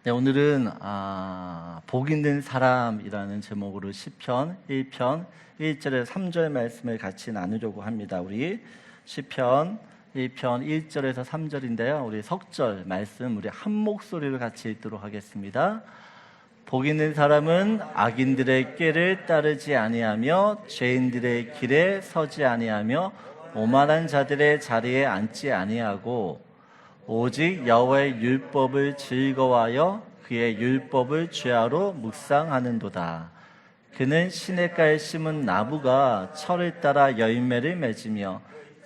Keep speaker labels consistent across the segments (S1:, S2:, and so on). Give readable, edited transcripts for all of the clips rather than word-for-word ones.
S1: 네, 오늘은 복 있는 사람이라는 제목으로 시편 1편 1절에서 3절 말씀을 같이 나누려고 합니다. 우리 시편 1편 1절에서 3절인데요. 우리 석절 말씀 우리 한 목소리로 같이 읽도록 하겠습니다. 복 있는 사람은 악인들의 꾀를 따르지 아니하며 죄인들의 길에 서지 아니하며 오만한 자들의 자리에 앉지 아니하고 오직 여호와의 율법을 즐거워하여 그의 율법을 주야로 묵상하는도다. 그는 시냇가에 심은 나무가 철을 따라 열매를 맺으며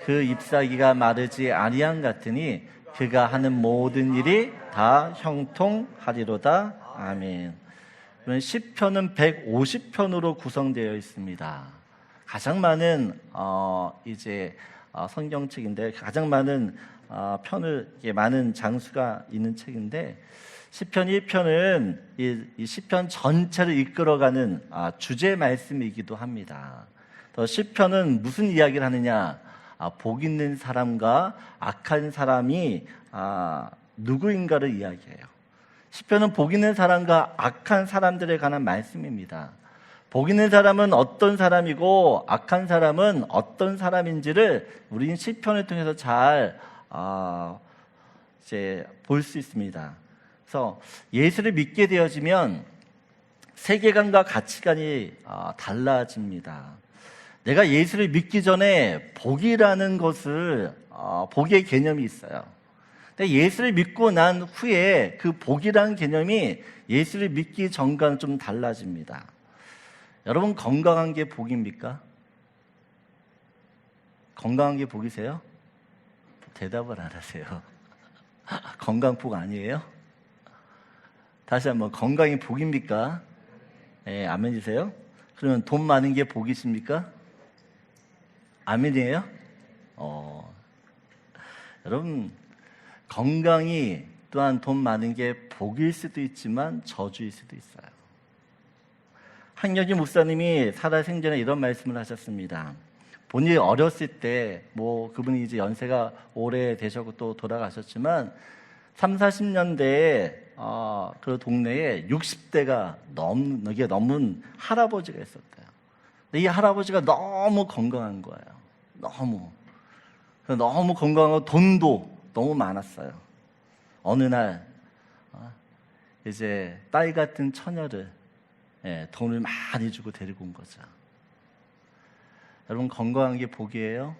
S1: 그 잎사귀가 마르지 아니함 같으니 그가 하는 모든 일이 다 형통하리로다. 아멘. 시편은 150편으로 구성되어 있습니다. 가장 많은 성경책인데 가장 많은 편을 많은 장수가 있는 책인데 시편 1편은 이 시편 전체를 이끌어가는 주제 말씀이기도 합니다. 또 시편은 무슨 이야기를 하느냐? 복 있는 사람과 악한 사람이 누구인가를 이야기해요. 시편은 복 있는 사람과 악한 사람들에 관한 말씀입니다. 복 있는 사람은 어떤 사람이고 악한 사람은 어떤 사람인지를 우리는 시편을 통해서 잘 볼 수 있습니다. 그래서 예수를 믿게 되어지면 세계관과 가치관이 달라집니다. 내가 예수를 믿기 전에 복이라는 것을 복의 개념이 있어요. 근데 예수를 믿고 난 후에 그 복이라는 개념이 예수를 믿기 전과는 좀 달라집니다. 여러분, 건강한 게 복입니까? 건강한 게 복이세요? 대답을 안 하세요. 건강 복 아니에요? 다시 한번, 건강이 복입니까? 네, 아멘이세요? 그러면 돈 많은 게 복이십니까? 아멘이에요? 여러분, 건강이 또한 돈 많은 게 복일 수도 있지만 저주일 수도 있어요. 한여기 목사님이 살아생전에 이런 말씀을 하셨습니다. 본인이 어렸을 때, 그분이 이제 연세가 오래 되셨고 또 돌아가셨지만 30, 40년대에 그 동네에 60대가 넘은 할아버지가 있었대요. 근데 이 할아버지가 너무 건강한 거예요. 너무 건강하고 돈도 너무 많았어요. 어느 날 이제 딸 같은 처녀를 돈을 많이 주고 데리고 온 거죠. 여러분, 건강한 게 복이에요?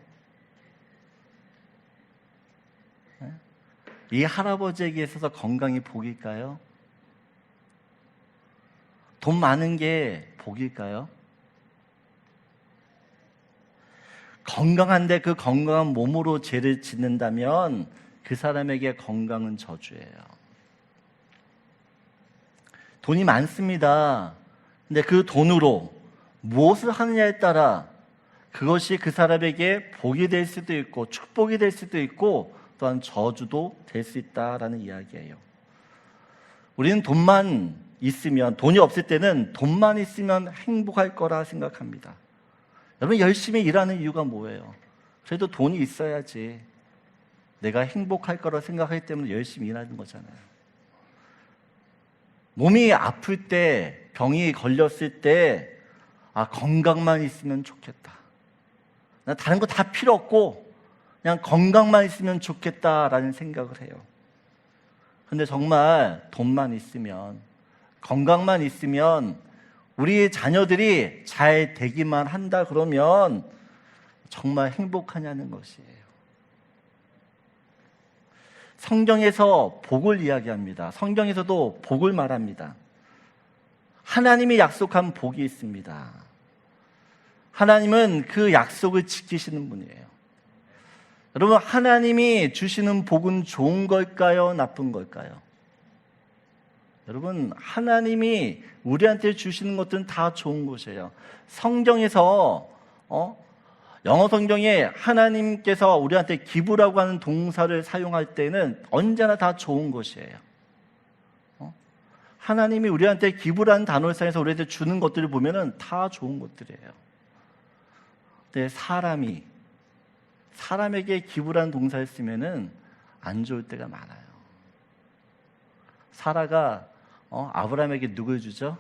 S1: 이 할아버지에게 있어서 건강이 복일까요? 돈 많은 게 복일까요? 건강한데 그 건강한 몸으로 죄를 짓는다면 그 사람에게 건강은 저주예요. 돈이 많습니다. 근데 그 돈으로 무엇을 하느냐에 따라 그것이 그 사람에게 복이 될 수도 있고 축복이 될 수도 있고 또한 저주도 될 수 있다라는 이야기예요. 우리는 돈만 있으면, 돈이 없을 때는 돈만 있으면 행복할 거라 생각합니다. 여러분, 열심히 일하는 이유가 뭐예요? 그래도 돈이 있어야지 내가 행복할 거라 생각하기 때문에 열심히 일하는 거잖아요. 몸이 아플 때, 병이 걸렸을 때 건강만 있으면 좋겠다. 나 다른 거 다 필요 없고 그냥 건강만 있으면 좋겠다라는 생각을 해요. 근데 정말 돈만 있으면, 건강만 있으면 우리 자녀들이 잘 되기만 한다 그러면 정말 행복하냐는 것이에요. 성경에서 복을 이야기합니다. 성경에서도 복을 말합니다. 하나님이 약속한 복이 있습니다. 하나님은 그 약속을 지키시는 분이에요. 여러분, 하나님이 주시는 복은 좋은 걸까요? 나쁜 걸까요? 여러분, 하나님이 우리한테 주시는 것들은 다 좋은 것이에요. 성경에서 영어 성경에 하나님께서 우리한테 기부라고 하는 동사를 사용할 때는 언제나 다 좋은 것이에요. 하나님이 우리한테 기부라는 단어를 사용해서 우리한테 주는 것들을 보면은 다 좋은 것들이에요. 근데 사람에게 기부라는 동사를 쓰면은 안 좋을 때가 많아요. 사라가 아브라함에게 누굴 주죠?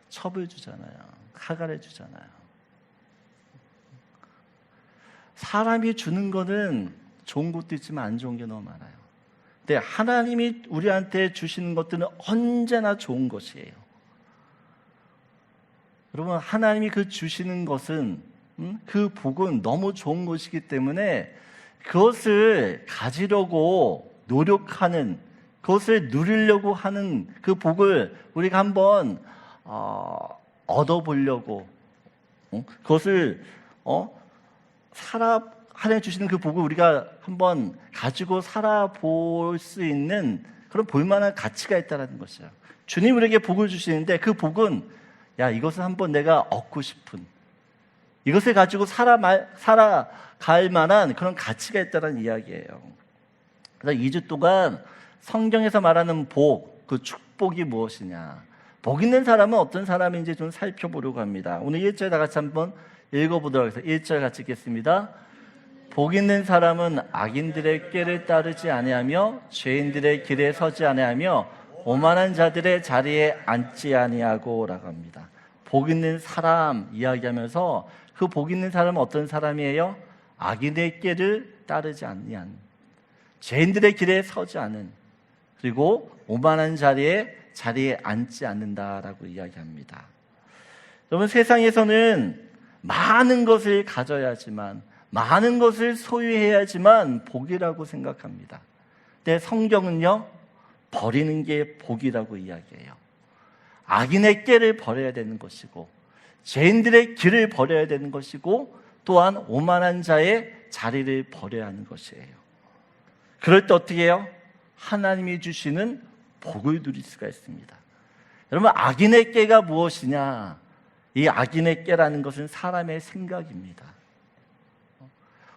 S1: 첩을 주잖아요. 하갈을 주잖아요. 사람이 주는 거는 좋은 것도 있지만 안 좋은 게 너무 많아요. 근데 하나님이 우리한테 주시는 것들은 언제나 좋은 것이에요. 여러분, 하나님이 그 주시는 것은 그 복은 너무 좋은 것이기 때문에 그것을 가지려고 노력하는, 그것을 누리려고 하는 그 복을 우리가 한번 얻어보려고, 그것을 하나님 주시는 그 복을 우리가 한번 가지고 살아볼 수 있는 그런 볼만한 가치가 있다는 것이에요. 주님 우리에게 복을 주시는데 그 복은 이것을 한번 내가 얻고 싶은, 이것을 가지고 살아갈 만한 그런 가치가 있다는 이야기예요. 그래서 2주 동안 성경에서 말하는 복, 그 축복이 무엇이냐, 복 있는 사람은 어떤 사람인지 좀 살펴보려고 합니다. 오늘 1절 다 같이 한번 읽어보도록 하겠습니다. 1절 같이 읽겠습니다. 복 있는 사람은 악인들의 꾀를 따르지 아니하며 죄인들의 길에 서지 아니하며 오만한 자들의 자리에 앉지 아니하고 라고 합니다. 복 있는 사람 이야기하면서 그 복 있는 사람은 어떤 사람이에요? 악인의 꾀를 따르지 아니한, 죄인들의 길에 서지 않은, 그리고 오만한 자리에 앉지 않는다라고 이야기합니다. 여러분, 세상에서는 많은 것을 가져야지만, 많은 것을 소유해야지만 복이라고 생각합니다. 근데 성경은요, 버리는 게 복이라고 이야기해요. 악인의 꾀를 버려야 되는 것이고, 죄인들의 길을 버려야 되는 것이고, 또한 오만한 자의 자리를 버려야 하는 것이에요. 그럴 때 어떻게 해요? 하나님이 주시는 복을 누릴 수가 있습니다. 여러분, 악인의 꾀가 무엇이냐? 이 악인의 꾀라는 것은 사람의 생각입니다.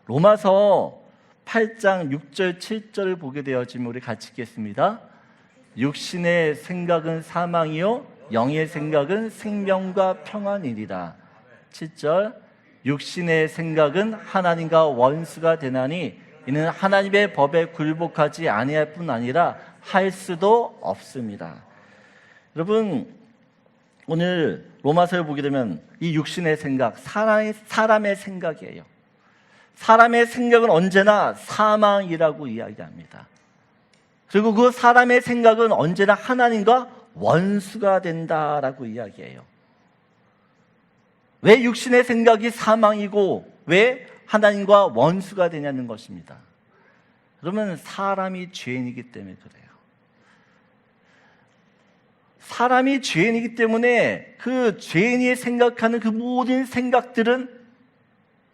S1: 로마서 8장 6절 7절을 보게 되어지면 우리 같이 읽겠습니다. 육신의 생각은 사망이요 영의 생각은 생명과 평안이니라. 7절, 육신의 생각은 하나님과 원수가 되나니 이는 하나님의 법에 굴복하지 아니할 뿐 아니라 할 수도 없습니다. 여러분, 오늘 로마서를 보게 되면 이 육신의 생각, 사람의 생각이에요. 사람의 생각은 언제나 사망이라고 이야기합니다. 그리고 그 사람의 생각은 언제나 하나님과 원수가 된다라고 이야기해요. 왜 육신의 생각이 사망이고 왜 하나님과 원수가 되냐는 것입니다. 그러면 사람이 죄인이기 때문에 그래요. 사람이 죄인이기 때문에 그 죄인이 생각하는 그 모든 생각들은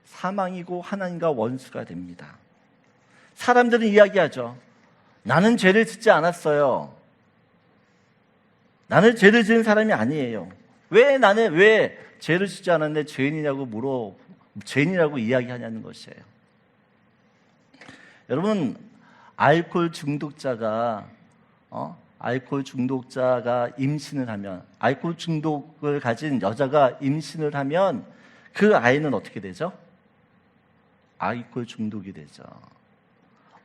S1: 사망이고 하나님과 원수가 됩니다. 사람들은 이야기하죠. 나는 죄를 짓지 않았어요. 나는 죄를 지은 사람이 아니에요. 나는 왜 죄를 짓지 않았는데 죄인이라고 이야기하냐는 것이에요. 여러분, 알코올 중독자가 임신을 하면, 알코올 중독을 가진 여자가 임신을 하면 그 아이는 어떻게 되죠? 알코올 중독이 되죠.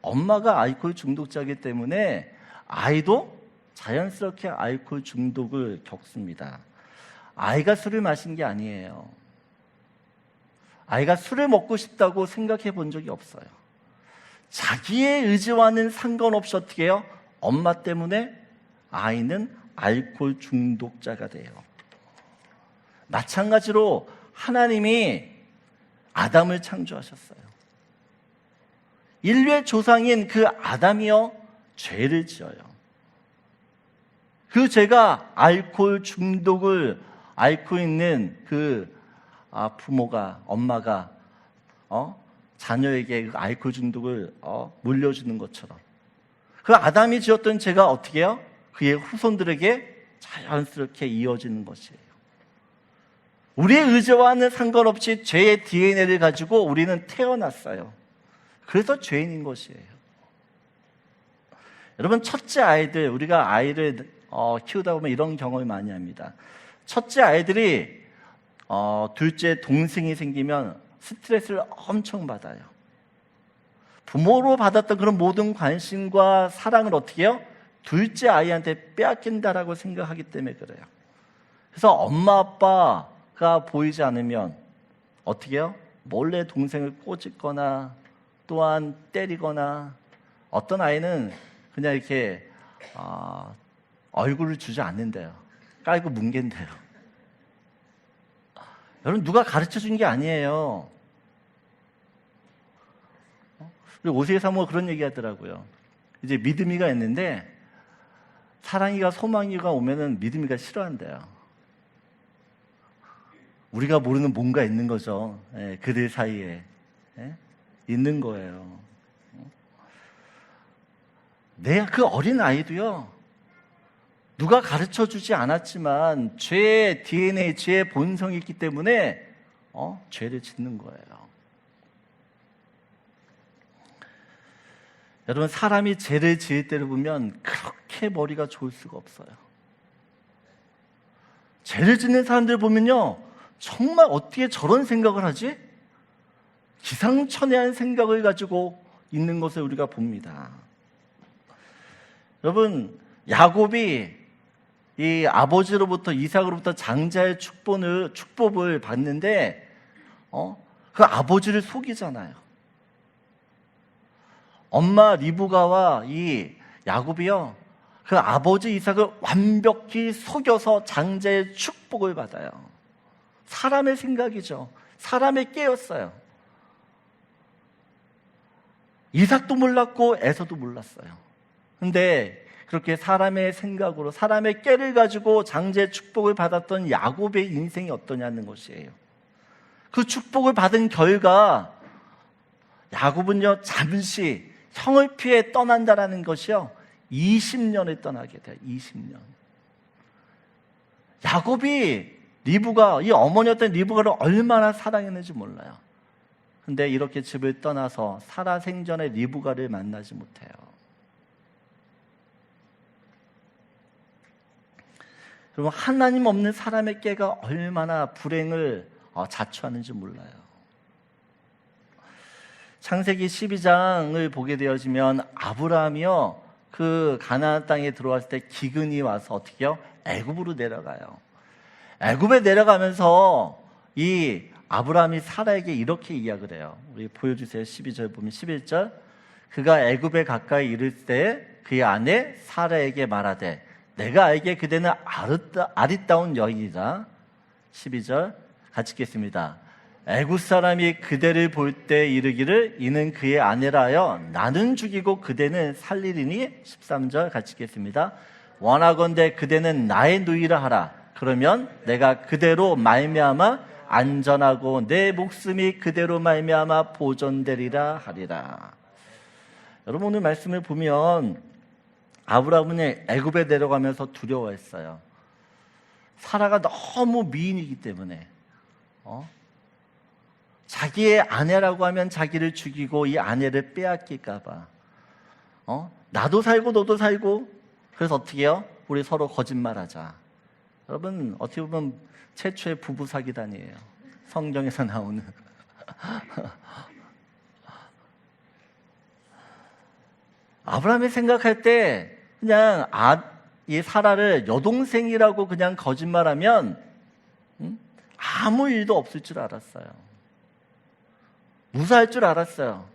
S1: 엄마가 알코올 중독자이기 때문에 아이도 자연스럽게 알코올 중독을 겪습니다. 아이가 술을 마신 게 아니에요. 아이가 술을 먹고 싶다고 생각해 본 적이 없어요. 자기의 의지와는 상관없이 어떻게 해요? 엄마 때문에 아이는 알코올 중독자가 돼요. 마찬가지로 하나님이 아담을 창조하셨어요. 인류의 조상인 그 아담이요, 죄를 지어요. 그 죄가 알코올 중독을 앓고 있는 그 부모가, 엄마가 자녀에게 그 알코올 중독을 물려주는 것처럼, 그 아담이 지었던 죄가 어떻게 해요? 그의 후손들에게 자연스럽게 이어지는 것이에요. 우리의 의지와는 상관없이 죄의 DNA를 가지고 우리는 태어났어요. 그래서 죄인인 것이에요. 여러분, 첫째 아이들, 우리가 아이를 키우다 보면 이런 경험을 많이 합니다. 첫째 아이들이 둘째 동생이 생기면 스트레스를 엄청 받아요. 부모로 받았던 그런 모든 관심과 사랑을 어떻게 해요? 둘째 아이한테 빼앗긴다라고 생각하기 때문에 그래요. 그래서 엄마 아빠가 보이지 않으면 어떻게 해요? 몰래 동생을 꼬집거나 또한 때리거나, 어떤 아이는 그냥 이렇게 얼굴을 주지 않는데요. 깔고 뭉갠대요. 여러분, 누가 가르쳐 준 게 아니에요. 오세희 사모가 그런 얘기 하더라고요. 이제 믿음이가 있는데 사랑이가 소망이가 오면은 믿음이가 싫어한대요. 우리가 모르는 뭔가 있는 거죠. 예, 그들 사이에 있는 거예요. 그 어린 아이도요, 누가 가르쳐 주지 않았지만 죄의 DNA, 죄의 본성이 있기 때문에 죄를 짓는 거예요. 여러분, 사람이 죄를 지을 때를 보면 그렇게 머리가 좋을 수가 없어요. 죄를 짓는 사람들 보면요, 정말 어떻게 저런 생각을 하지? 기상천외한 생각을 가지고 있는 것을 우리가 봅니다. 여러분, 야곱이 이 아버지로부터, 이삭으로부터 장자의 축복을 받는데 그 아버지를 속이잖아요. 엄마 리브가와 이 야곱이요, 그 아버지 이삭을 완벽히 속여서 장자의 축복을 받아요. 사람의 생각이죠. 사람의 깨였어요. 이삭도 몰랐고 에서도 몰랐어요. 근데 그렇게 사람의 생각으로, 사람의 깨를 가지고 장자의 축복을 받았던 야곱의 인생이 어떠냐는 것이에요. 그 축복을 받은 결과 야곱은요, 잠시 형을 피해 떠난다라는 것이요, 20년을 떠나게 돼요. 20년. 야곱이 이 어머니였던 리브가를 얼마나 사랑했는지 몰라요. 근데 이렇게 집을 떠나서 살아생전에 리브가를 만나지 못해요. 그리고 하나님 없는 사람의 깨가 얼마나 불행을 자초하는지 몰라요. 창세기 12장을 보게 되어지면 아브라함이요, 그 가나안 땅에 들어왔을 때 기근이 와서 어떻게 해요? 애굽으로 내려가요. 애굽에 내려가면서 이 아브라함이 사라에게 이렇게 이야기를 해요. 우리 보여주세요. 12절 보면 11절. 그가 애굽에 가까이 이를 때 그의 아내 사라에게 말하되 내가 알기에 그대는 아리따운 여인이다. 12절 같이 읽겠습니다. 애굽 사람이 그대를 볼 때 이르기를 이는 그의 아내라 하여 나는 죽이고 그대는 살리리니. 13절 같이 읽겠습니다. 원하건대 그대는 나의 누이라 하라. 그러면 내가 그대로 말미암아 안전하고 내 목숨이 그대로 말미암아 보존되리라 하리라. 여러분, 오늘 말씀을 보면 아브라함은 애굽에 내려가면서 두려워했어요. 사라가 너무 미인이기 때문에 자기의 아내라고 하면 자기를 죽이고 이 아내를 빼앗길까 봐 나도 살고 너도 살고, 그래서 어떻게 해요? 우리 서로 거짓말하자. 여러분, 어떻게 보면 최초의 부부 사기단이에요. 성경에서 나오는. 아브라함이 생각할 때 그냥 이 사라를 여동생이라고 그냥 거짓말하면 아무 일도 없을 줄 알았어요. 무사할 줄 알았어요.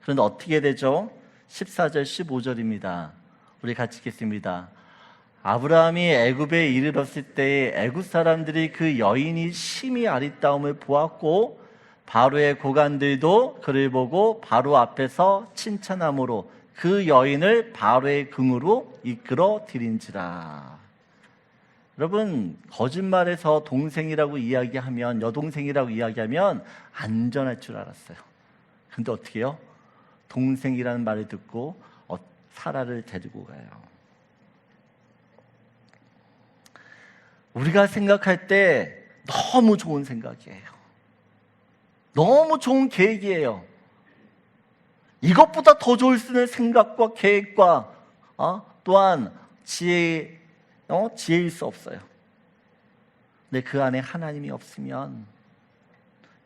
S1: 그런데 어떻게 되죠? 14절 15절입니다. 우리 같이 읽겠습니다. 아브라함이 애굽에 이르렀을 때에 애굽 사람들이 그 여인이 심히 아리따움을 보았고 바로의 고관들도 그를 보고 바로 앞에서 칭찬함으로 그 여인을 바로의 궁으로 이끌어 들인지라. 여러분, 거짓말에서 동생이라고 이야기하면, 여동생이라고 이야기하면 안전할 줄 알았어요. 근데 어떻게 해요? 동생이라는 말을 듣고 사라를 데리고 가요. 우리가 생각할 때 너무 좋은 생각이에요. 너무 좋은 계획이에요. 이것보다 더 좋을 수 있는 생각과 계획과 또한 지혜일 수 없어요. 근데 그 안에 하나님이 없으면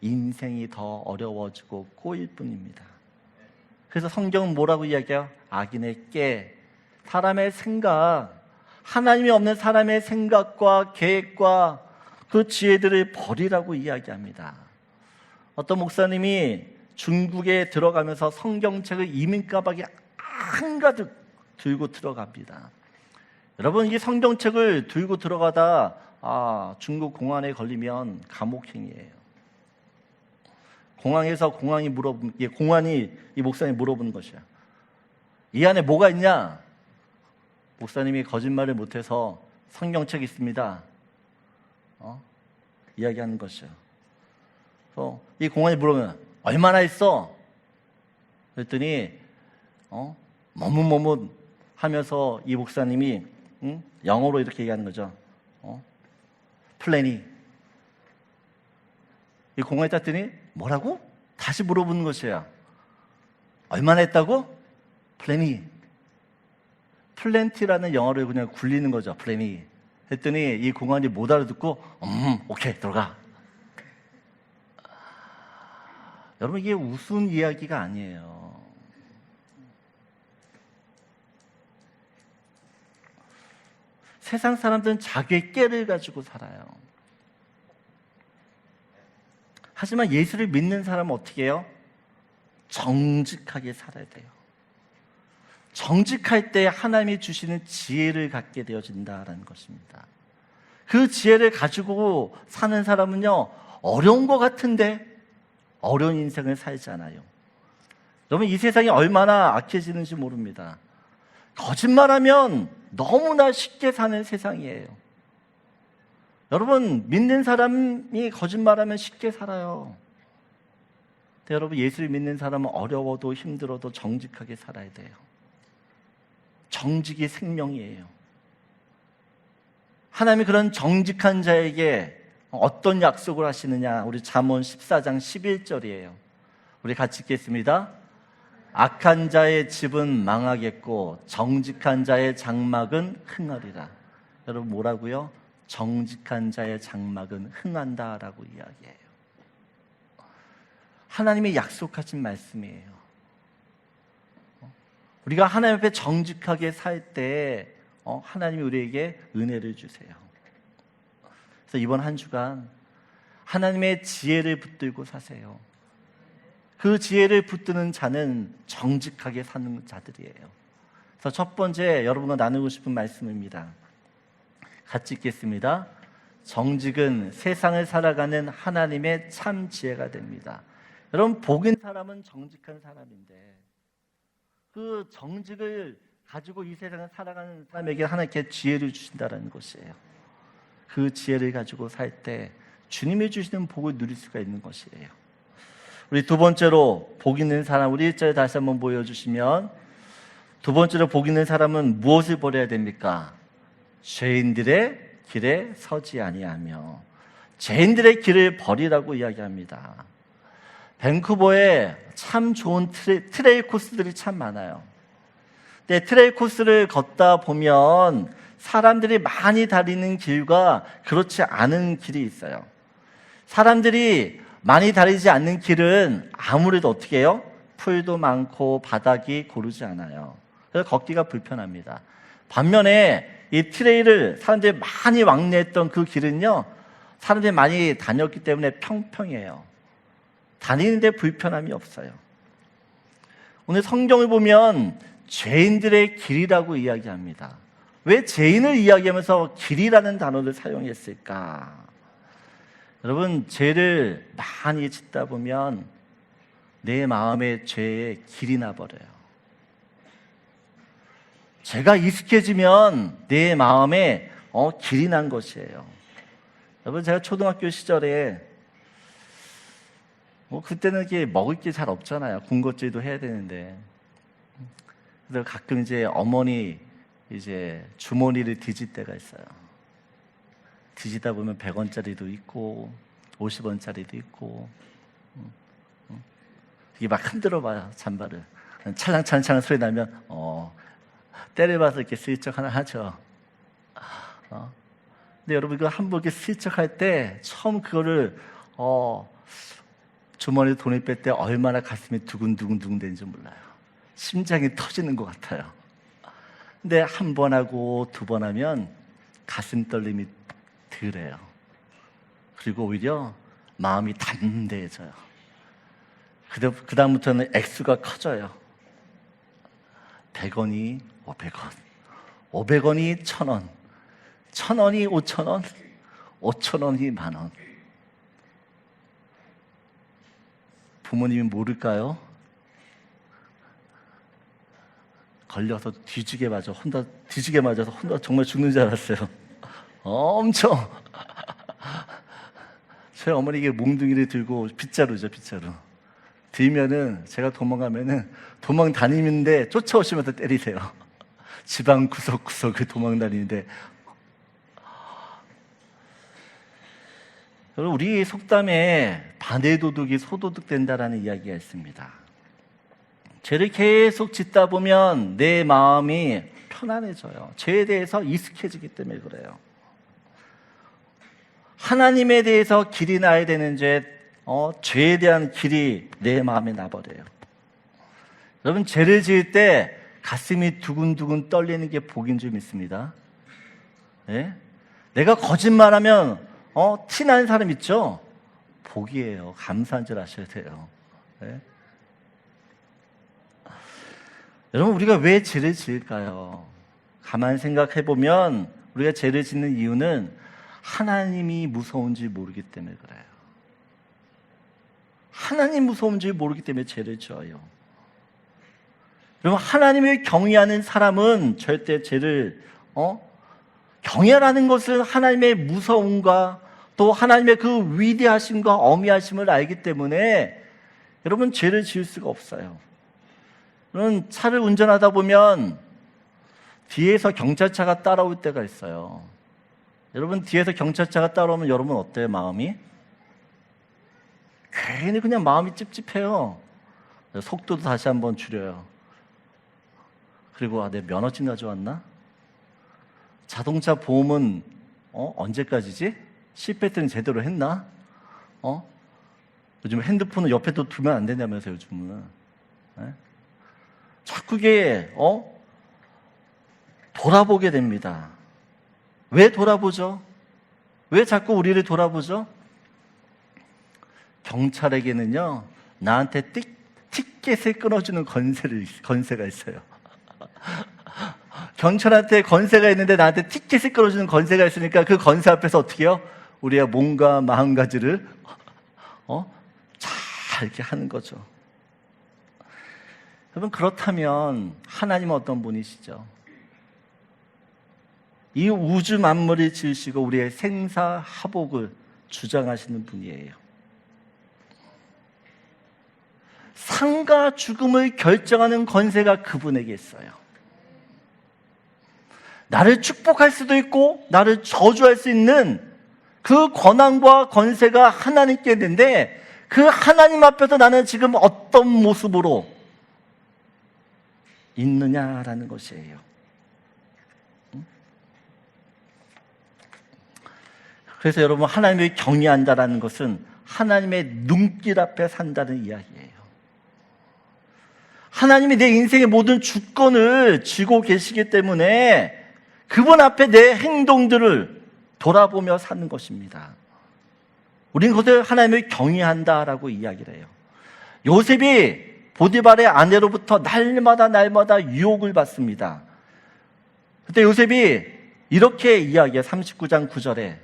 S1: 인생이 더 어려워지고 꼬일 뿐입니다. 그래서 성경은 뭐라고 이야기해요? 악인의 깨, 사람의 생각, 하나님이 없는 사람의 생각과 계획과 그 지혜들을 버리라고 이야기합니다. 어떤 목사님이 중국에 들어가면서 성경책을 이민가방에 한가득 들고 들어갑니다. 여러분, 이 성경책을 들고 들어가다 중국 공안에 걸리면 감옥행위예요. 공항에서 공안이 이 목사님이 물어보는 것이야. 이 안에 뭐가 있냐? 목사님이 거짓말을 못해서 성경책 있습니다. 이야기하는 것이요. 그래서 이 공안이 물으면 얼마나 있어? 그랬더니 머뭇머뭇 하면서 이 목사님이 영어로 이렇게 얘기하는 거죠. 플래니. 이 공안이 땄더니 뭐라고? 다시 물어보는 것이야. 얼마나 했다고? 플래니. 플랜티라는 영어를 그냥 굴리는 거죠. 플래니. 했더니 이 공안이 못 알아듣고 오케이 들어가. 여러분, 이게 우스운 이야기가 아니에요. 세상 사람들은 자기의 깨를 가지고 살아요. 하지만 예수를 믿는 사람은 어떻게 해요? 정직하게 살아야 돼요. 정직할 때 하나님이 주시는 지혜를 갖게 되어진다라는 것입니다. 그 지혜를 가지고 사는 사람은요, 어려운 것 같은데 어려운 인생을 살잖아요. 여러분, 이 세상이 얼마나 악해지는지 모릅니다. 거짓말하면 너무나 쉽게 사는 세상이에요. 여러분, 믿는 사람이 거짓말하면 쉽게 살아요. 근데 여러분, 예수를 믿는 사람은 어려워도 힘들어도 정직하게 살아야 돼요. 정직이 생명이에요. 하나님이 그런 정직한 자에게 어떤 약속을 하시느냐? 우리 잠언 14장 11절이에요. 우리 같이 읽겠습니다. 악한 자의 집은 망하겠고 정직한 자의 장막은 흥하리라. 여러분, 뭐라고요? 정직한 자의 장막은 흥한다라고 이야기해요. 하나님이 약속하신 말씀이에요. 우리가 하나님 앞에 정직하게 살 때 하나님이 우리에게 은혜를 주세요. 그래서 이번 한 주간 하나님의 지혜를 붙들고 사세요. 그 지혜를 붙드는 자는 정직하게 사는 자들이에요. 그래서 첫 번째 여러분과 나누고 싶은 말씀입니다. 같이 읽겠습니다. 정직은 세상을 살아가는 하나님의 참 지혜가 됩니다. 여러분, 복인 사람은 정직한 사람인데 그 정직을 가지고 이 세상을 살아가는 사람에게 하나님께 지혜를 주신다는 것이에요. 그 지혜를 가지고 살 때 주님이 주시는 복을 누릴 수가 있는 것이에요. 우리 두 번째로 복 있는 사람, 우리 1절에 다시 한번 보여주시면, 두 번째로 복 있는 사람은 무엇을 버려야 됩니까? 죄인들의 길에 서지 아니하며. 죄인들의 길을 버리라고 이야기합니다. 밴쿠버에 참 좋은 트레일 코스들이 참 많아요. 근데 트레일 코스를 걷다 보면 사람들이 많이 다니는 길과 그렇지 않은 길이 있어요. 사람들이 많이 다니지 않는 길은 아무래도 어떻게 해요? 풀도 많고 바닥이 고르지 않아요. 그래서 걷기가 불편합니다. 반면에 이 트레일을 사람들이 많이 왕래했던 그 길은요, 사람들이 많이 다녔기 때문에 평평해요. 다니는데 불편함이 없어요. 오늘 성경을 보면 죄인들의 길이라고 이야기합니다. 왜 죄인을 이야기하면서 길이라는 단어를 사용했을까? 여러분, 죄를 많이 짓다 보면 내 마음에 죄에 길이 나버려요. 죄가 익숙해지면 내 마음에 길이 난 것이에요. 여러분, 제가 초등학교 시절에 그때는 이렇게 먹을 게 잘 없잖아요. 군것질도 해야 되는데. 그래서 가끔 이제 어머니 이제 주머니를 뒤질 때가 있어요. 뒤지다 보면 100원짜리도 있고 50원짜리도 있고, 이게 막 흔들어 봐요, 잠바를. 찰랑찰랑 소리 나면 때려봐서 이렇게 슬쩍 하나 하죠. 근데 여러분, 이거 한번 이렇게 슬쩍 할 때 처음 그거를 주머니에 돈을 뺄 때 얼마나 가슴이 두근두근 되는지 몰라요. 심장이 터지는 것 같아요. 근데 한 번 하고 두 번 하면 가슴 떨림이 덜해요. 그리고 오히려 마음이 담대해져요. 그 다음부터는 액수가 커져요. 100원이 500원, 500원이 1000원, 1000원이 5000원, 5000원이 만원. 부모님이 모를까요? 걸려서 뒤지게 맞아서 혼자 정말 죽는 줄 알았어요. 엄청. 저희 어머니 이게 몽둥이를 들고 빗자루죠, 빗자루. 들면은 제가 도망가면은 도망 다니는데 쫓아오시면서 때리세요. 집안 구석구석을 도망 다니는데. 여러분, 우리 속담에 반의도둑이 소도둑 된다라는 이야기가 있습니다. 죄를 계속 짓다 보면 내 마음이 편안해져요. 죄에 대해서 익숙해지기 때문에 그래요. 하나님에 대해서 길이 나야 되는 죄에 대한 길이 내 마음에 나버려요. 여러분, 죄를 지을 때 가슴이 두근두근 떨리는 게 복인 줄 믿습니다. 네? 내가 거짓말하면 티 나는 사람 있죠? 복이에요. 감사한 줄 아셔야 돼요. 네? 여러분, 우리가 왜 죄를 지을까요? 가만히 생각해 보면 우리가 죄를 짓는 이유는 하나님이 무서운지 모르기 때문에 그래요. 하나님 무서운지 모르기 때문에 죄를 지어요. 여러분, 하나님을 경외하는 사람은 절대 죄를 경외라는 것은 하나님의 무서움과 또 하나님의 그 위대하심과 어미하심을 알기 때문에 여러분, 죄를 지을 수가 없어요. 여러분, 차를 운전하다 보면 뒤에서 경찰차가 따라올 때가 있어요. 여러분, 뒤에서 경찰차가 따라오면 여러분 어때요, 마음이? 괜히 그냥 마음이 찝찝해요. 속도도 다시 한번 줄여요. 그리고 내 면허증 가져왔나? 자동차 보험은 언제까지지? 시트벨트는 제대로 했나? 요즘 핸드폰은 옆에 또 두면 안 된다면서요, 요즘은. 네? 자꾸 이게 돌아보게 됩니다. 왜 돌아보죠? 왜 자꾸 우리를 돌아보죠? 경찰에게는요, 나한테 티켓을 끊어주는 건세가 있어요. 경찰한테 건세가 있는데 나한테 티켓을 끊어주는 건세가 있으니까 그 건세 앞에서 어떻게 해요? 우리가 몸과 마음가짐을 잘 이렇게 하는 거죠. 여러분, 그렇다면 하나님은 어떤 분이시죠? 이 우주 만물을 지으시고 우리의 생사하복을 주장하시는 분이에요. 삶과 죽음을 결정하는 권세가 그분에게 있어요. 나를 축복할 수도 있고 나를 저주할 수 있는 그 권한과 권세가 하나님께 있는데 그 하나님 앞에서 나는 지금 어떤 모습으로 있느냐라는 것이에요. 그래서 여러분, 하나님을 경외한다는 것은 하나님의 눈길 앞에 산다는 이야기예요. 하나님이 내 인생의 모든 주권을 쥐고 계시기 때문에 그분 앞에 내 행동들을 돌아보며 사는 것입니다. 우리는 그것을 하나님을 경외한다라고 이야기를 해요. 요셉이 보디발의 아내로부터 날마다 유혹을 받습니다. 그때 요셉이 이렇게 이야기해요. 39장 9절에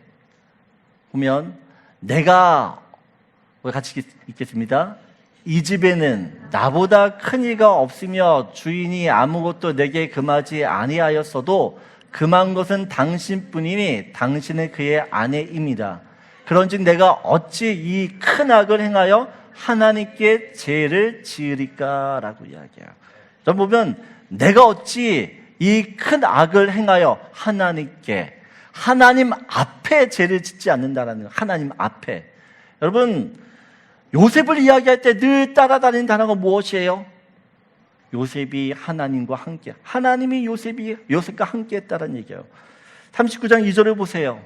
S1: 보면 내가 같이 읽겠습니다. 이 집에는 나보다 큰 이가 없으며 주인이 아무것도 내게 금하지 아니하였어도 금한 것은 당신뿐이니 당신은 그의 아내입니다. 그런즉 내가 어찌 이 큰 악을 행하여 하나님께 죄를 지으리까? 라고 이야기해요. 여러분 보면 내가 어찌 이 큰 악을 행하여 하나님 앞에 죄를 짓지 않는다라는 거예요. 하나님 앞에. 여러분, 요셉을 이야기할 때 늘 따라다니는 단어가 무엇이에요? 요셉이 하나님과 함께, 하나님이 요셉과 함께 했다는 얘기예요. 39장 2절을 보세요.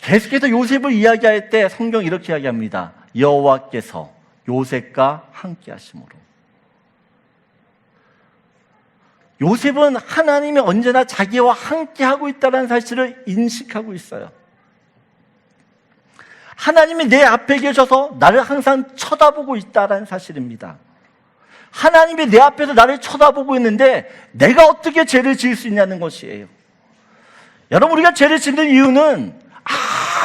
S1: 계속해서 요셉을 이야기할 때 성경 이렇게 이야기합니다. 여호와께서 요셉과 함께 하심으로. 요셉은 하나님이 언제나 자기와 함께하고 있다는 사실을 인식하고 있어요. 하나님이 내 앞에 계셔서 나를 항상 쳐다보고 있다는 사실입니다. 하나님이 내 앞에서 나를 쳐다보고 있는데 내가 어떻게 죄를 지을 수 있냐는 것이에요. 여러분, 우리가 죄를 짓는 이유는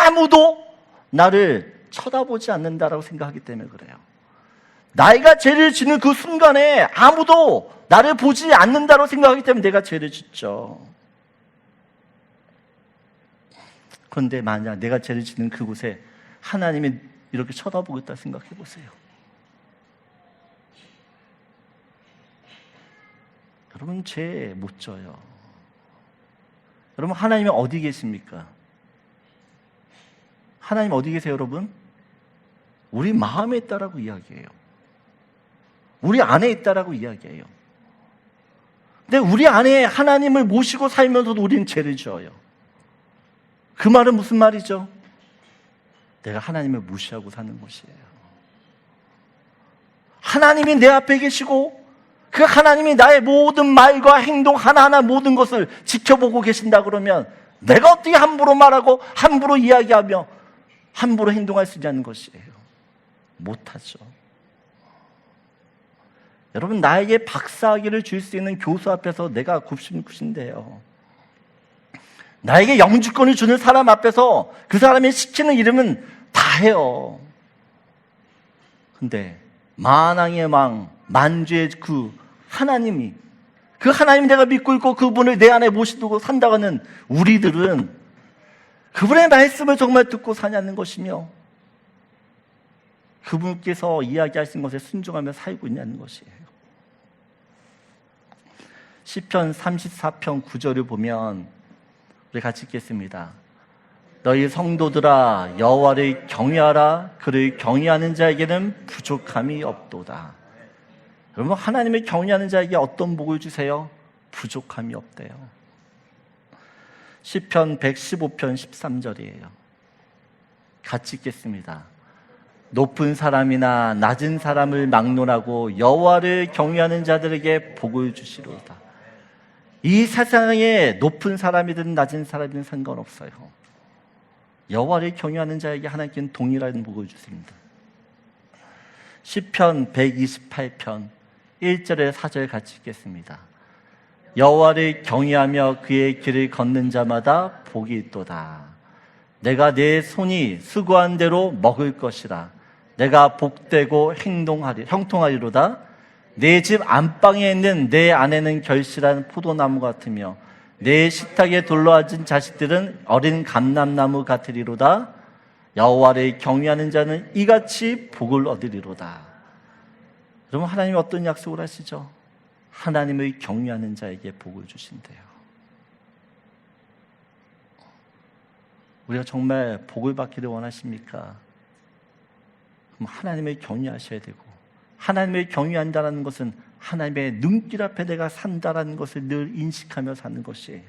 S1: 아무도 나를 쳐다보지 않는다라고 생각하기 때문에 그래요. 나이가 죄를 짓는 그 순간에 아무도 나를 보지 않는다고 생각하기 때문에 내가 죄를 짓죠. 그런데 만약 내가 죄를 짓는 그곳에 하나님이 이렇게 쳐다보고 있다 생각해 보세요. 여러분, 죄 못 져요. 여러분, 하나님이 어디 계십니까? 하나님 어디 계세요, 여러분? 우리 마음에 있다라고 이야기해요. 우리 안에 있다라고 이야기해요. 근데 우리 안에 하나님을 모시고 살면서도 우리는 죄를 지어요. 그 말은 무슨 말이죠? 내가 하나님을 무시하고 사는 것이에요. 하나님이 내 앞에 계시고 그 하나님이 나의 모든 말과 행동 하나하나 모든 것을 지켜보고 계신다 그러면 내가 어떻게 함부로 말하고 함부로 이야기하며 함부로 행동할 수 있냐는 것이에요. 못하죠. 여러분, 나에게 박사학위를 줄 수 있는 교수 앞에서 내가 굽신굽신대요. 나에게 영주권을 주는 사람 앞에서 그 사람이 시키는 이름은 다 해요. 근데 만왕의 왕, 만주의 그 하나님이, 그 하나님 내가 믿고 있고 그분을 내 안에 모시두고 산다고는 우리들은 그분의 말씀을 정말 듣고 사냐는 것이며 그분께서 이야기하신 것에 순종하며 살고 있냐는 것이에요. 시편 34편 9절을 보면 우리 같이 읽겠습니다. 너희 성도들아 여호와를 경외하라. 그를 경외하는 자에게는 부족함이 없도다. 여러분, 하나님을 경외하는 자에게 어떤 복을 주세요? 부족함이 없대요. 시편 115편 13절이에요. 같이 읽겠습니다. 높은 사람이나 낮은 사람을 막론하고 여호와를 경외하는 자들에게 복을 주시로다. 이 세상에 높은 사람이든 낮은 사람이든 상관없어요. 여호와를 경외하는 자에게 하나님께는 동일한 복을 주십니다. 시편 128편 1절에 4절 같이 읽겠습니다. 여호와를 경외하며 그의 길을 걷는 자마다 복이 있도다. 내가 내 손이 수고한 대로 먹을 것이라. 내가 복되고 형통하리로다. 내 집 안방에 있는 내 아내는 결실한 포도나무 같으며 내 식탁에 둘러앉은 자식들은 어린 감람나무 같으리로다. 여호와를 경외하는 자는 이같이 복을 얻으리로다. 여러분, 하나님이 어떤 약속을 하시죠? 하나님을 경외하는 자에게 복을 주신대요. 우리가 정말 복을 받기를 원하십니까? 그럼 하나님을 경외하셔야 되고, 하나님을 경외한다는 것은 하나님의 눈길 앞에 내가 산다는 것을 늘 인식하며 사는 것이에요.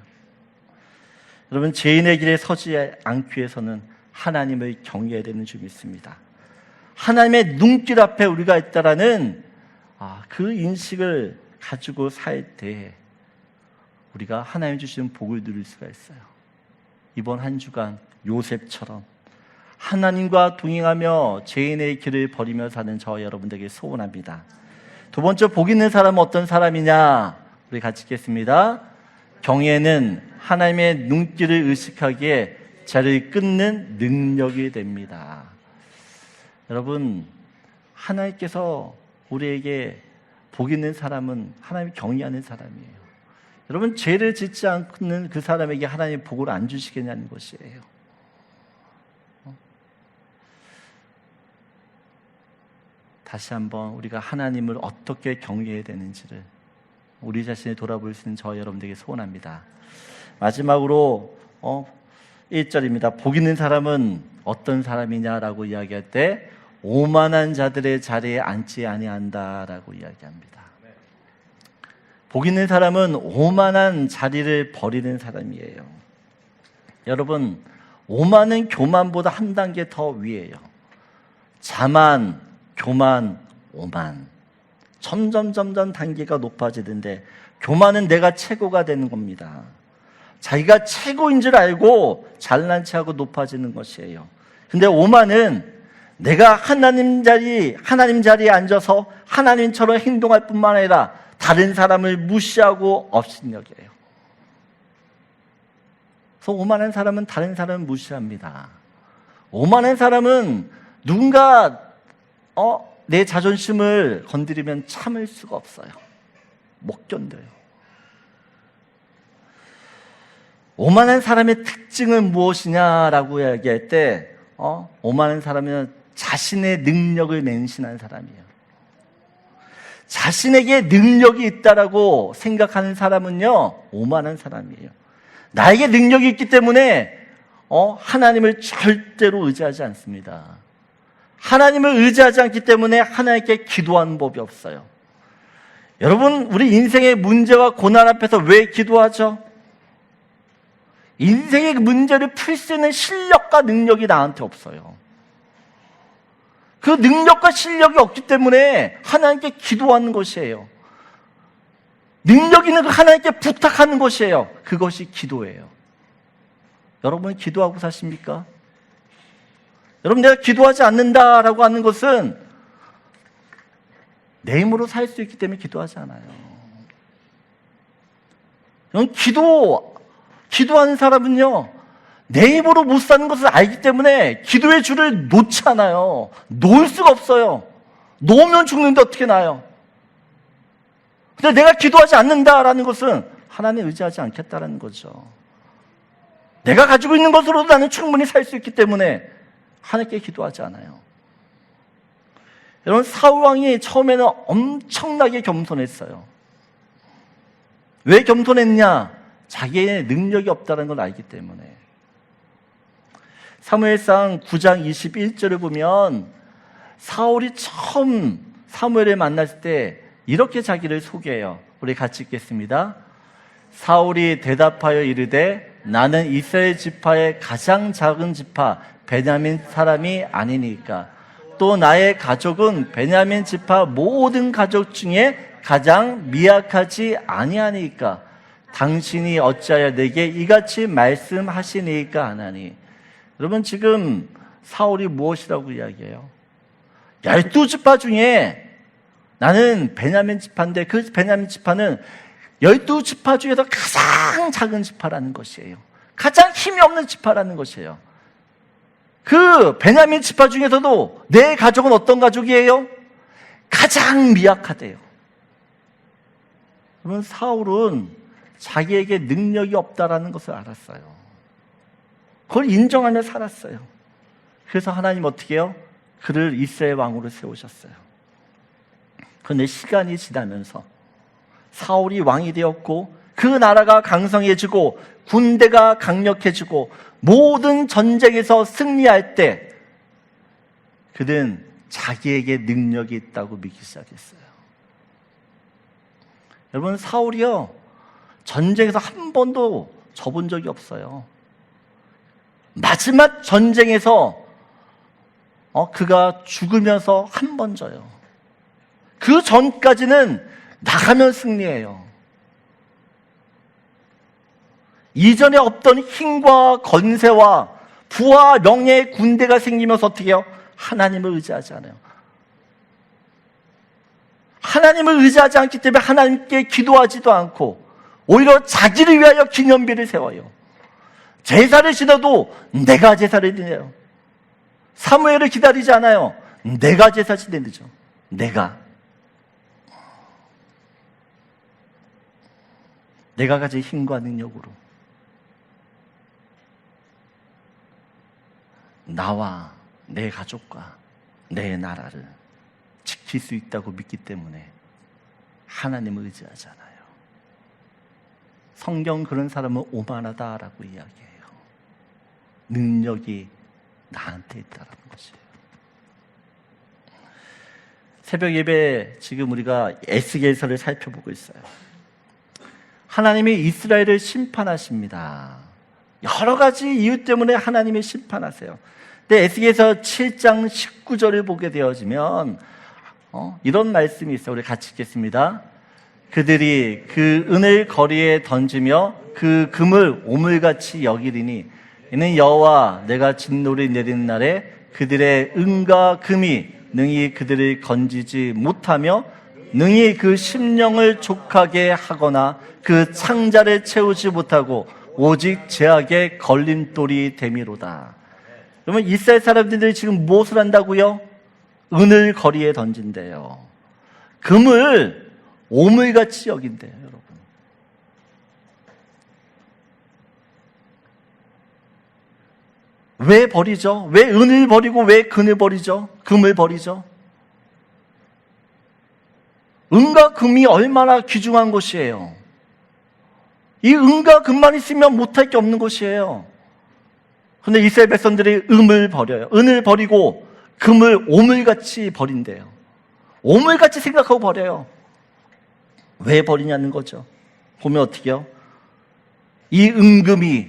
S1: 여러분, 죄인의 길에 서지 않기 위해서는 하나님을 경외해야 되는 줄 믿습니다. 하나님의 눈길 앞에 우리가 있다라는 그 인식을 가지고 살 때 우리가 하나님 주시는 복을 누릴 수가 있어요. 이번 한 주간 요셉처럼 하나님과 동행하며 죄인의 길을 버리며 사는 저와 여러분들에게 소원합니다. 두 번째, 복 있는 사람은 어떤 사람이냐? 우리 같이 읽겠습니다. 경외는 하나님의 눈길을 의식하기에 죄를 끊는 능력이 됩니다. 여러분, 하나님께서 우리에게 복 있는 사람은 하나님을 경외하는 사람이에요. 여러분, 죄를 짓지 않는 그 사람에게 하나님이 복을 안 주시겠냐는 것이에요. 다시 한번 우리가 하나님을 어떻게 경외해야 되는지를 우리 자신을 돌아볼 수 있는 저와 여러분들에게 소원합니다. 마지막으로 1절입니다. 복 있는 사람은 어떤 사람이냐라고 이야기할 때 오만한 자들의 자리에 앉지 아니한다라고 이야기합니다. 복 있는 사람은 오만한 자리를 버리는 사람이에요. 여러분, 오만은 교만보다 한 단계 더 위에요. 자만, 교만, 오만. 점점 단계가 높아지는데 교만은 내가 최고가 되는 겁니다. 자기가 최고인 줄 알고 잘난 체하고 높아지는 것이에요. 근데 오만은 내가 하나님 자리에 앉아서 하나님처럼 행동할 뿐만 아니라 다른 사람을 무시하고 업신여겨요. 그래서 오만한 사람은 다른 사람을 무시합니다. 오만한 사람은 누군가 내 자존심을 건드리면 참을 수가 없어요. 못 견뎌요. 오만한 사람의 특징은 무엇이냐라고 이야기할 때 오만한 사람은 자신의 능력을 맹신한 사람이에요. 자신에게 능력이 있다라고 생각하는 사람은요, 오만한 사람이에요. 나에게 능력이 있기 때문에 하나님을 절대로 의지하지 않습니다. 하나님을 의지하지 않기 때문에 하나님께 기도하는 법이 없어요. 여러분, 우리 인생의 문제와 고난 앞에서 왜 기도하죠? 인생의 문제를 풀 수 있는 실력과 능력이 나한테 없어요. 그 능력과 실력이 없기 때문에 하나님께 기도하는 것이에요. 능력 있는 거 하나님께 부탁하는 것이에요. 그것이 기도예요. 여러분, 기도하고 사십니까? 여러분, 내가 기도하지 않는다라고 하는 것은 내 힘으로 살 수 있기 때문에 기도하지 않아요. 기도하는 사람은요, 내 힘으로 못 사는 것을 알기 때문에 기도의 줄을 놓지 않아요. 놓을 수가 없어요. 놓으면 죽는데 어떻게 나요? 근데 내가 기도하지 않는다라는 것은 하나님 의지하지 않겠다라는 거죠. 내가 가지고 있는 것으로도 나는 충분히 살 수 있기 때문에 하나님께 기도하지 않아요. 여러분, 사울왕이 처음에는 엄청나게 겸손했어요. 왜 겸손했냐? 자기의 능력이 없다는 걸 알기 때문에. 사무엘상 9장 21절을 보면 사울이 처음 사무엘을 만났을 때 이렇게 자기를 소개해요. 우리 같이 읽겠습니다. 사울이 대답하여 이르되 나는 이스라엘 지파의 가장 작은 지파 베냐민 사람이 아니니까 또 나의 가족은 베냐민 지파 모든 가족 중에 가장 미약하지 아니하니까 당신이 어찌하여 내게 이같이 말씀하시니까 하나니. 여러분, 지금 사울이 무엇이라고 이야기해요? 12지파 중에 나는 베냐민 지파인데 그 베냐민 지파는 12지파 중에서 가장 작은 지파라는 것이에요. 가장 힘이 없는 지파라는 것이에요. 그 베냐민 지파 중에서도 내 가족은 어떤 가족이에요? 가장 미약하대요. 그러면 사울은 자기에게 능력이 없다라는 것을 알았어요. 그걸 인정하며 살았어요. 그래서 하나님 어떻게 해요? 그를 이스라엘 왕으로 세우셨어요. 그런데 시간이 지나면서 사울이 왕이 되었고 그 나라가 강성해지고 군대가 강력해지고 모든 전쟁에서 승리할 때 그는 자기에게 능력이 있다고 믿기 시작했어요. 여러분, 사울이요, 전쟁에서 한 번도 져본 적이 없어요. 마지막 전쟁에서 그가 죽으면서 한 번 져요. 그 전까지는 나가면 승리해요. 이전에 없던 힘과 건세와 부와 명예의 군대가 생기면서 어떻게 해요? 하나님을 의지하지 않아요. 하나님을 의지하지 않기 때문에 하나님께 기도하지도 않고 오히려 자기를 위하여 기념비를 세워요. 제사를 지내도 내가 제사를 지내요. 사무엘을 기다리지 않아요. 내가 제사 지내죠. 내가 가진 힘과 능력으로 나와 내 가족과 내 나라를 지킬 수 있다고 믿기 때문에 하나님을 의지하지 않아요. 성경 그런 사람은 오만하다라고 이야기해요. 능력이 나한테 있다라는 것이에요. 새벽 예배 지금 우리가 에스겔서를 살펴보고 있어요. 하나님이 이스라엘을 심판하십니다. 여러 가지 이유 때문에 하나님이 심판하세요. 근데 에스겔서 7장 19절을 보게 되어지면 이런 말씀이 있어요. 우리 같이 읽겠습니다. 그들이 그 은을 거리에 던지며 그 금을 오물같이 여기리니 이는 여호와 내가 진노를 내리는 날에 그들의 은과 금이 능히 그들을 건지지 못하며 능히 그 심령을 족하게 하거나 그 창자를 채우지 못하고 오직 제약의 걸림돌이 됨이로다. 그러면 이스라엘 사람들이 지금 무엇을 한다고요? 은을 거리에 던진대요. 금을 오물같이 여긴대요, 여러분. 왜 버리죠? 왜 은을 버리고 왜 금을 버리죠? 금을 버리죠? 은과 금이 얼마나 귀중한 것이에요. 이 은과 금만 있으면 못할 게 없는 것이에요. 그런데 이스라엘 백성들이 은을 버려요. 은을 버리고 금을 오물같이 버린대요. 오물같이 생각하고 버려요. 왜 버리냐는 거죠. 보면 어떻게 해요? 이 은금이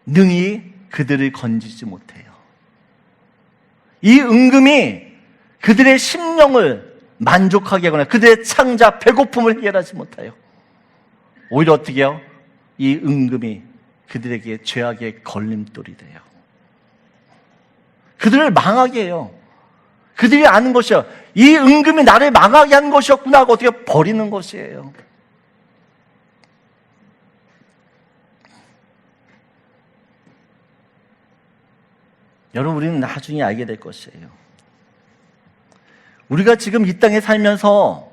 S1: 능히 그들을 건지지 못해요. 이 은금이 그들의 심령을 만족하게 하거나 그들의 창자, 배고픔을 해결하지 못해요. 오히려 어떻게 해요? 이 은금이 그들에게 죄악의 걸림돌이 돼요. 그들을 망하게 해요. 그들이 아는 것이요. 이 은금이 나를 망하게 하는 것이었구나 하고 어떻게 버리는 것이에요. 여러분, 우리는 나중에 알게 될 것이에요. 우리가 지금 이 땅에 살면서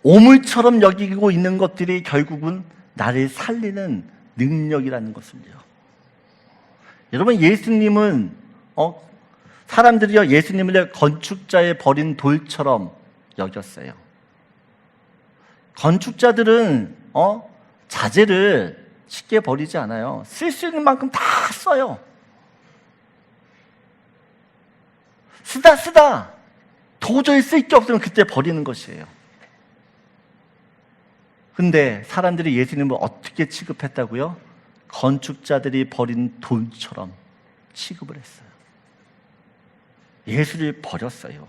S1: 오물처럼 여기고 있는 것들이 결국은 나를 살리는 능력이라는 것을요. 여러분, 예수님은 사람들이요 예수님을 건축자의 버린 돌처럼 여겼어요. 건축자들은 자재를 쉽게 버리지 않아요. 쓸 수 있는 만큼 다 써요. 쓰다 도저히 쓸 게 없으면 그때 버리는 것이에요. 근데 사람들이 예수님을 어떻게 취급했다고요? 건축자들이 버린 돌처럼 취급을 했어요. 예수를 버렸어요.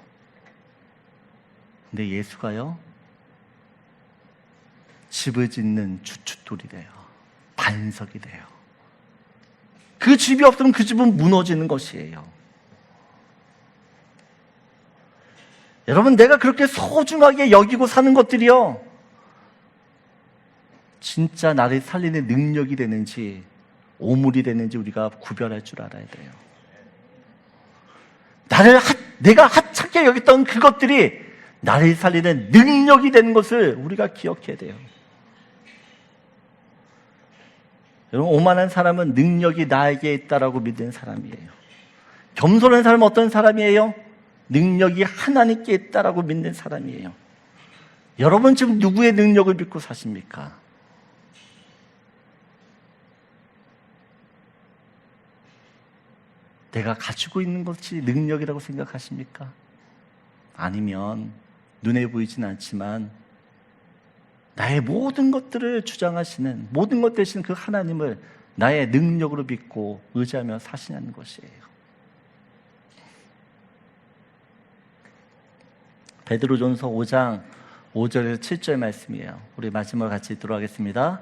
S1: 근데 예수가요, 집을 짓는 주춧돌이 돼요. 반석이 돼요. 그 집이 없으면 그 집은 무너지는 것이에요. 여러분, 내가 그렇게 소중하게 여기고 사는 것들이요, 진짜 나를 살리는 능력이 되는지 오물이 되는지 우리가 구별할 줄 알아야 돼요. 내가 하찮게 여겼던 그것들이 나를 살리는 능력이 되는 것을 우리가 기억해야 돼요. 여러분, 오만한 사람은 능력이 나에게 있다라고 믿는 사람이에요. 겸손한 사람은 어떤 사람이에요? 능력이 하나님께 있다라고 믿는 사람이에요. 여러분, 지금 누구의 능력을 믿고 사십니까? 내가 가지고 있는 것이 능력이라고 생각하십니까? 아니면 눈에 보이진 않지만 나의 모든 것들을 주장하시는, 모든 것 대신 그 하나님을 나의 능력으로 믿고 의지하며 사시냐는 것이에요. 베드로전서 5장 5절에서 7절 말씀이에요. 우리 마지막으로 같이 읽도록 하겠습니다.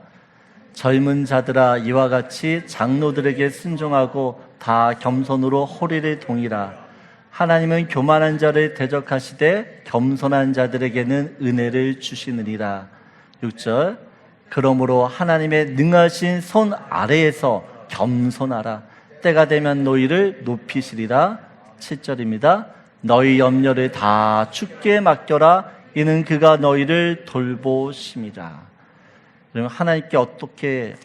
S1: 젊은 자들아, 이와 같이 장로들에게 순종하고 다 겸손으로 허리를 동이라. 하나님은 교만한 자를 대적하시되 겸손한 자들에게는 은혜를 주시느니라. 6절, 그러므로 하나님의 능하신 손 아래에서 겸손하라. 때가 되면 너희를 높이시리라. 7절입니다. 너희 염려를 다 주께 맡겨라. 이는 그가 너희를 돌보심이라. 그러면 하나님께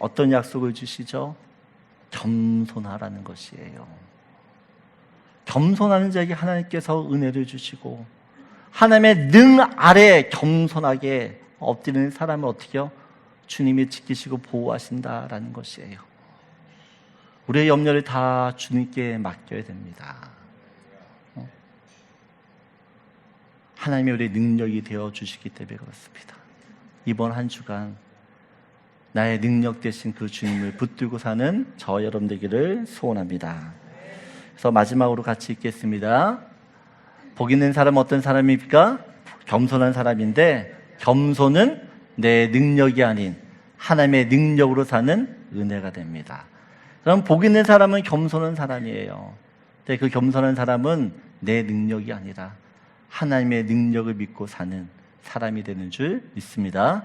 S1: 어떤 약속을 주시죠? 겸손하라는 것이에요. 겸손하는 자에게 하나님께서 은혜를 주시고, 하나님의 능 아래 겸손하게 엎드리는 사람을 어떻게 해요? 주님이 지키시고 보호하신다라는 것이에요. 우리의 염려를 다 주님께 맡겨야 됩니다. 하나님이 우리의 능력이 되어 주시기 때문에 그렇습니다. 이번 한 주간 나의 능력 되신 그 주님을 붙들고 사는 저 여러분 되기를 소원합니다. 그래서 마지막으로 같이 읽겠습니다. 복 있는 사람은 어떤 사람입니까? 겸손한 사람인데, 겸손은 내 능력이 아닌 하나님의 능력으로 사는 은혜가 됩니다. 그럼 복 있는 사람은 겸손한 사람이에요. 근데 그 겸손한 사람은 내 능력이 아니라 하나님의 능력을 믿고 사는 사람이 되는 줄 믿습니다.